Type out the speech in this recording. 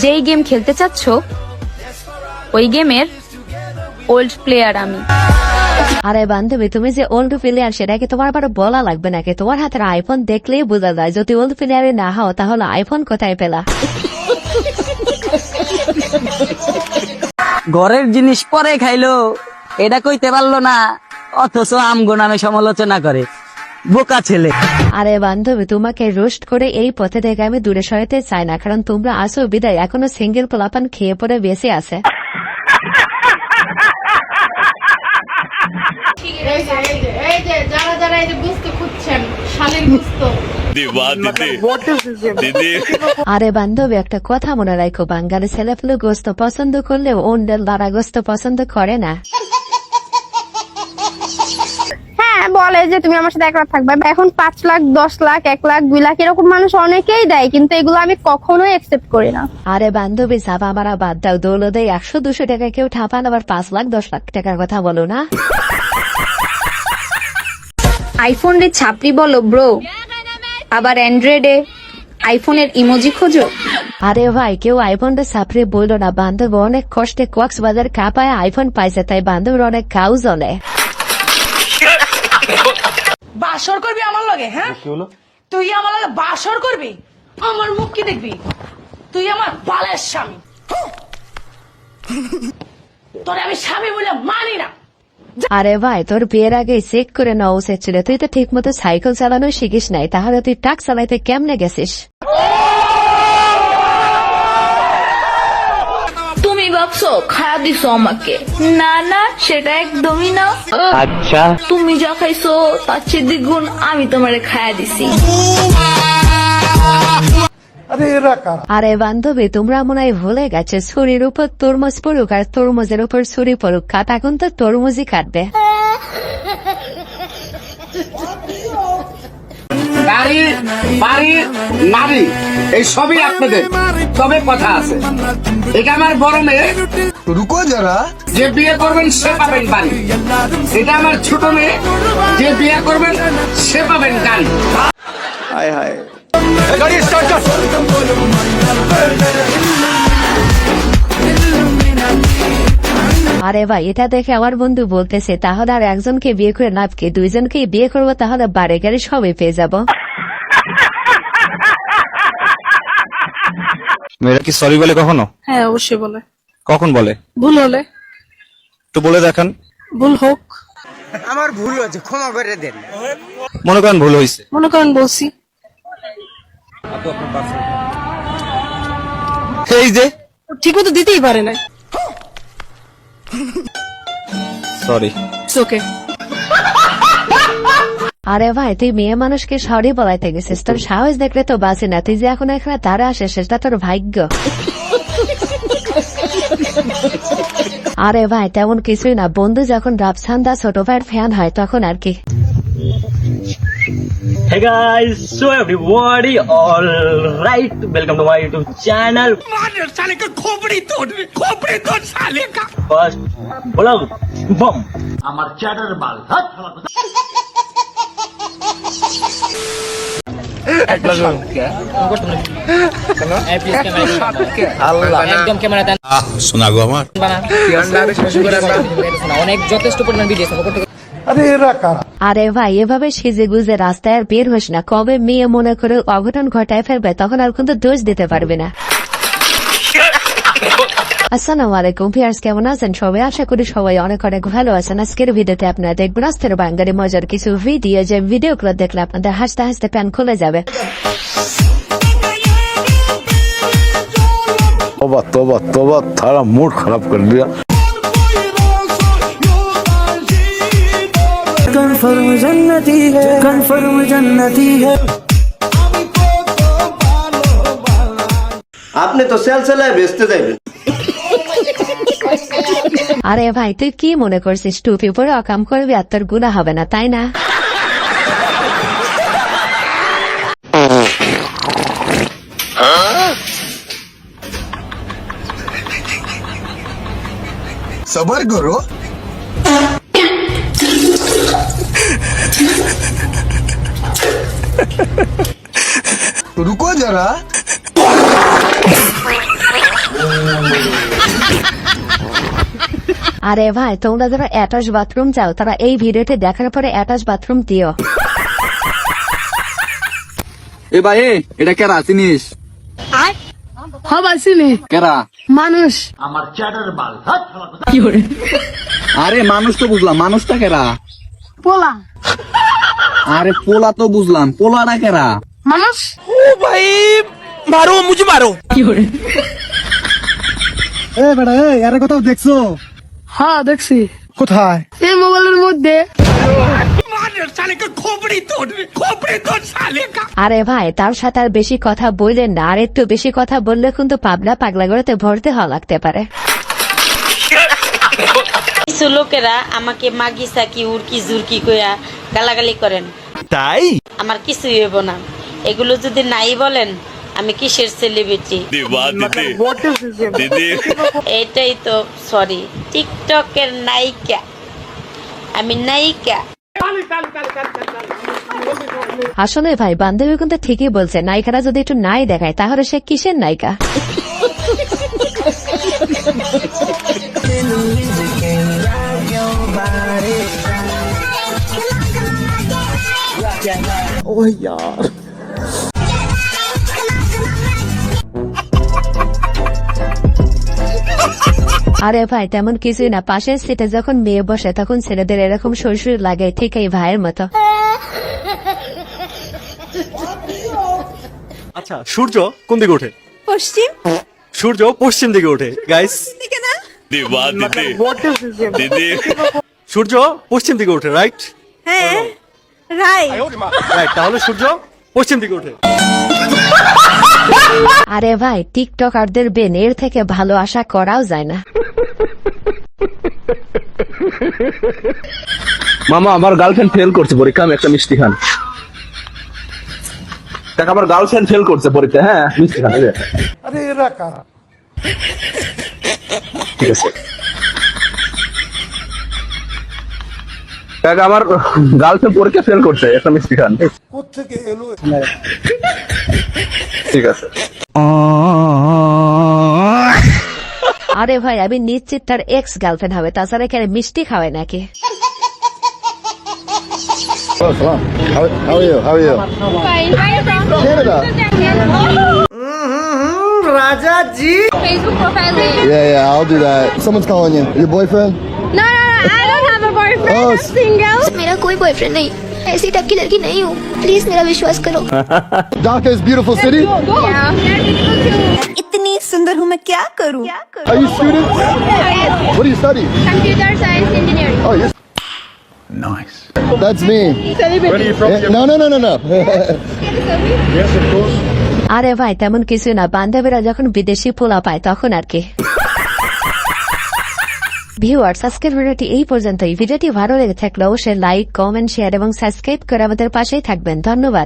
যেই গেম খেলতে চাচ্ছ ওই গেমের ওল্ড প্লেয়ার আমি। আরে বান্ধবী, তুমি যে ওল্ড প্লেয়ার সেটা কি তোমার আবার বলা লাগবে নাকি? তোমার হাতের আইফোন দেখলেই বোঝা যায়। যদি ওল্ড প্লেয়ারে না হও তাহলে আইফোন কোথায় পেলা? ঘরের জিনিস পরে খাইলো, এটা কইতে পারলো না, অথচ আমগো নামে সমালোচনা করে। বোকা ছেলে। আরে বান্ধবী, তোমাকে রোস্ট করে এই পথে থেকে আমি দূরে সরাতে চাই না, কারণ তোমরা আসো বিদায় এখনো সিঙ্গেল পোলাপান খেয়ে পড়ে বেঁচে আছে। আরে বান্ধবী, একটা কথা মনে রাখো, বাঙালি ছেলেপুলে গোস্ত পছন্দ করলেও অন্যের দ্বারা গোস্ত পছন্দ করে না। হ্যাঁ, বলে যে তুমি আমার সাথে এক রাত থাকবে। এখন 5 লাখ, 10 লাখ, 1 লাখ, 2 লাখ এরকম মানুষ অনেকেই দেয়, কিন্তু এগুলো আমি কখনোই একসেপ্ট করি না। আরে বান্ধবী, চাপা মারা বাদ দাও। দৌলতে 100-200 টাকা কেউ ঠাপান, আবার 5 লাখ 10 লাখ টাকার কথা বলো না। আইফোন রে ছাপড়ি বলো ব্রো, আবার অ্যান্ড্রয়েডে আইফোনের ইমোজি খোঁজো। আরে ভাই, কেউ আইফোনটা সাপড়ে বললো না। বান্ধব অনেক কষ্টে কক্সবাজার কাপায় আইফোন পাইছে, তাই বান্ধবের অনেক কাউ জলে। বাসর করবি আমার লগে? হ্যাঁ, তুই আমার লগে বাসর করবি? আমার মুখ কি দেখবি? তুই আমার বালের স্বামী, তোরে আমি স্বামী বলে মানি না। আরে ভাই, তোর বিয়ের আগে চেক করে নেওয়া উচিত ছিল। তুই তো ঠিক মতো সাইকেল চালানো শিখিস নাই, তাহলে তুই ট্রাক চালাইতে কেমনে গেছিস? তুমি ভাবছো খায়া দিছো আমাকে? না না, সেটা একদমই না। আচ্ছা, তুমি যা খাইছো তার চেয়ে দ্বিগুণ আমি তোমারে খায়া দিছি। আরে বান্ধবী, তোমরা মনে হয় ভুলে গেছে, ছুরির উপর তরমুজ পড়ুক আর তরমুজের উপর ছুরি পড়ুক, কাট এখন তো তরমুজই কাটবে। গাড়ি, বাড়ি, নারী, এই সবই আপনাদের। তবে কথা আছে, এটা আমার বড় মেয়ে, রুকো যারা, যে বিয়ে করবেন সে পাবেন বাড়ি। এটা আমার ছোট মেয়ে, যে বিয়ে করবেন সে পাবেন গাড়ি। হায় হায়, গাড়ি স্টার্ট কর। আরে ভাই, এটা দেখে আমার বন্ধু বলতেছে, তাহলে আর একজনকে বিয়ে করে লাভকে, দুইজনকে বিয়ে করবো, তাহলে বাড়ি গাড়ি সবই পেয়ে যাবো। মেয়েরা কি সরি বলে কখনো? হ্যাঁ, অবশ্যই বলে। কখন বলে? ভুল হলে। তো বলে দেখান। ভুল হোক। আমার ভুল হয়েছে, ক্ষমা করে দেন। মনে করেন ভুল হয়েছে, মনে করেন বলছি। এই যে ঠিক মতো দিতেই পারে না। সরি। ওকে। আরে ভাই, তুই মেয়ে মানুষকে সরি বলাইতে গেছিস, তোর সাহস দেখলে তো বাঁচি না। তুই যে এখন এখানে তারা আসে, সেটা তোর ভাগ্য। আরে ভাই, তেমন কিছুই না। বন্ধু যখন রাফসান্দা ছোট ভাইয়ের ফ্যান হয় তখন আর কি। Hey guys, so everybody, all right, welcome to my YouTube channel. First vlog, boom. আমার চ্যাটার বাল। শোনা গো আমার। অনেক যথেষ্ট পরিমাণ ভিডিও আরে ভাই, এভাবে সেজে গুজে রাস্তায় আর বের হোস না। কবে মেয়ে মনে করে অঘটন ঘটায় ফেলবে, তখন আর কিন্তু দোষ দিতে পারবে না। আসসালামু আলাইকুম ভিউয়ার্স, কেমন আছেন সবাই? আশা করি সবাই অনেক অনেক ভালো আছেন। আজকের ভিডিওতে আপনারা দেখবেন আজকের বাঙালি মজার কিছু ভিডিও, যে ভিডিওগুলো দেখলে আপনাদের হাসতে হাসতে প্যান খুলে যাবে। तोबा तोबा तोबा, थारा मूड खराब कर दिया। কনফার্ম জান্নাতি है, কনফার্ম জান্নাতি है। আপনি তো সেল সেলায় বেচতে যাবেন। আরে ভাই, তুই কি মনে করছিস টুপি পরে অকাম করবি আর তোর গুনাহ হবে না, তাই না? सबर करो। रुको जरा। আরে ভাই তোমরা যারা অ্যাটাচ বাথরুম চাও তারা এই ভিডিওটি দেখার পরে অ্যাটাচ বাথরুম দিও। এ ভাই এটা কেরা চিনিস? কেরা? মানুষ আরে মানুষ তো বুঝলাম, মানুষটা কেরা? পোলা আরে পোলা তো বুঝলাম, পোলাটা কেরা? মানুষ হ্যাঁ দেখছি কোথায়? এই মোবাইলের মধ্যে। আরে ভাই তার সাথে আর বেশি কথা বললেন না, আর একটু বেশি কথা বললে কিন্তু পাগলা গড়াতে ভরতে হওয়া লাগতে পারে। কিছু লোকেরা আমাকে মাগি সাকি উড়কি জুরকি কইয়া গালাগালি করেন, তাই আমার কিছুই হইব না। এগুলো যদি নাই বলেন আমি কিসের সেলিব্রিটি? এটাই তো সরি, টিকটকের নায়িকা, আমি নায়িকা। আসলে ভাই বান্ধবী কিন্তু ঠিকই বলছে, নায়িকারা যদি একটু নাই দেখায় তাহলে সে কিসের নায়িকা? আরে ভাই তেমন কিছুই না, পাশের সিটে যখন মেয়ে বসে তখন ছেলেদের এরকম শ্বশুর লাগে, ঠিক এই ভাইয়ের মতো। আচ্ছা সূর্য কোন দিকে ওঠে? পশ্চিম সূর্য পশ্চিম দিকে ওঠে গাইস। সূর্য পশ্চিম দিকে ওঠে, রাইট? হ্যাঁ রাইট রাইট, তাহলে সূর্য পশ্চিম দিকে ওঠে। আরে ভাই টিকটকারদের বেন এর থেকে ভালো আশা করাও যায় না। মামা আমার গার্লফ্রেন্ড ফেল করছে পরীক্ষা, আমি একটা মিষ্টি খান। দেখ আমার গার্লফ্রেন্ড ফেল করছে পরীক্ষা, হ্যাঁ মিষ্টি খান। আরে এরা কারা? ঠিক আছে দেখ আমার গার্লফ্রেন্ড পরীক্ষা ফেল করছে, একটা মিষ্টি খান। কোত্থেকে এলো? ঠিক আছে। আরে ভাই আমি নিশ্চিত তার এক্স গার্লফ্রেন্ড হবে, তাছাড়া এখানে মিষ্টি খাওয়ায় নাকি? How are you? Fine. Canada. Facebook profile link. Yeah, I'll do that. Someone's calling you. Your boyfriend? No, I don't have a boyfriend. Oh, I'm single. मेरा कोई बॉयफ्रेंड नहीं, ऐसी टाइप की लड़की नहीं हूँ, प्लीज मेरा विश्वास करो। Dhaka is beautiful city. Yeah. इतनी सुंदर हूँ मैं क्या करूँ? Are you student? What do you study? Computer science engineering. Oh, you're nice. That's me. Where are you from? No. Yes, of course. আরে ভাই তেমন কিছু না, বান্ধবীরা যখন বিদেশি পোলা পায় তখন আর কি। ভিউয়ার্স আজকের ভিডিওটি এই পর্যন্তই। ভিডিওটি ভালো লেগে থাকলে অবশ্যই লাইক, কমেন্ট, শেয়ার এবং সাবস্ক্রাইব করে আমাদের পাশেই থাকবেন। ধন্যবাদ।